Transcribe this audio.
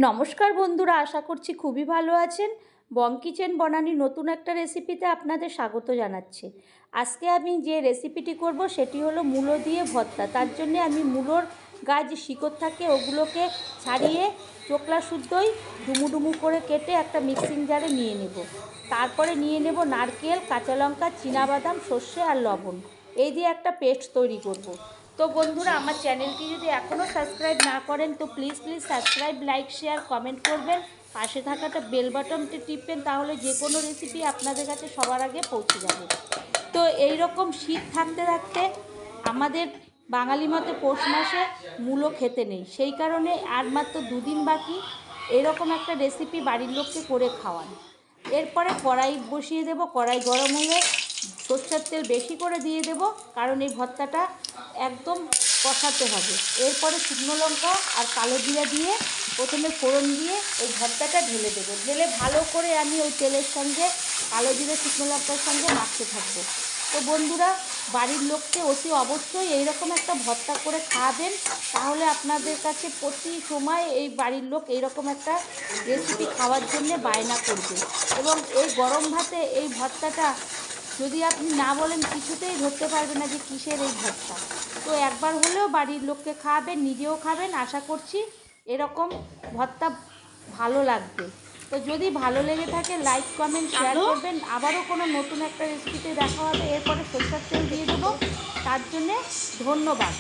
নমস্কার বন্ধুরা, আশা করছি খুবই ভালো আছেন। বং কিচেন বনানী নতুন একটা রেসিপিতে আপনাদের স্বাগত জানাচ্ছি। আজকে আমি যে রেসিপিটি করব সেটি হলো মূলো দিয়ে ভর্তা। তার জন্য আমি মূলোর গায়ে যে শিকড় থাকে ওগুলোকে ছাড়িয়ে চোকলা শুদ্ধই ডুমু ডুমু করে কেটে একটা মিক্সিং জারে নিয়ে নেব। তারপরে নিয়ে নেব নারকেল, কাঁচা লঙ্কা, চীনাবাদাম, সর্ষে আর লবণ। এই দিয়ে একটা পেস্ট তৈরি করব। তো বন্ধুরা, আমার চ্যানেলটি যদি এখনও সাবস্ক্রাইব না করেন তো please subscribe, like, share, comment করবেন। পাশে থাকাটা বেল বাটনটি টিপবেন, তাহলে যে কোনো রেসিপি আপনাদের কাছে সবার আগে পৌঁছে যাবে। তো এই রকম শীত থাকতে থাকতে আমাদের বাঙালি মতে পৌষ মাসে মূলো খেতে নেই, সেই কারণে আর মাত্র দুদিন বাকি। এরকম একটা রেসিপি বাড়ির লোককে করে খাওয়ান। এরপরে কড়াই বসিয়ে দেব। কড়াই গরম হলে সরষের তেল বেশি করে দিয়ে দেব, কারণ এই ভর্তাটা একদম কষাতে হবে। এরপরে শুকনো লঙ্কা আর কালো জিরা দিয়ে প্রথমে ফোড়ন দিয়ে ওই ভর্তাটা ঢেলে দেবো। ঢেলে ভালো করে আমি ওই তেলের সঙ্গে কালো জিরা শুকনো লঙ্কার সঙ্গে মাখতে থাকবো। তো বন্ধুরা, বাড়ির লোককে অতি অবশ্যই এইরকম একটা ভর্তা করে খাওয়াবেন, তাহলে আপনাদের কাছে প্রতি সময় এই বাড়ির লোক এইরকম একটা রেসিপি খাওয়ার জন্যে বায়না করবে। এবং এই গরম ভাতে এই ভর্তাটা যদি আপনি না বলেন কিছুতেই ধরতে পারবে না যে কিসের এই ভর্তা। তো একবার হলেও বাড়ির লোককে খাওয়াবেন, নিজেও খাবেন। আশা করছি এরকম ভর্তা ভালো লাগবে। তো যদি ভালো লেগে থাকে লাইক, কমেন্ট, শেয়ার করবেন। আবারও কোনো নতুন একটা রেসিপিতে দেখা হবে। এরপরে সরষের তেল দিয়ে দেবো। তার জন্যে ধন্যবাদ।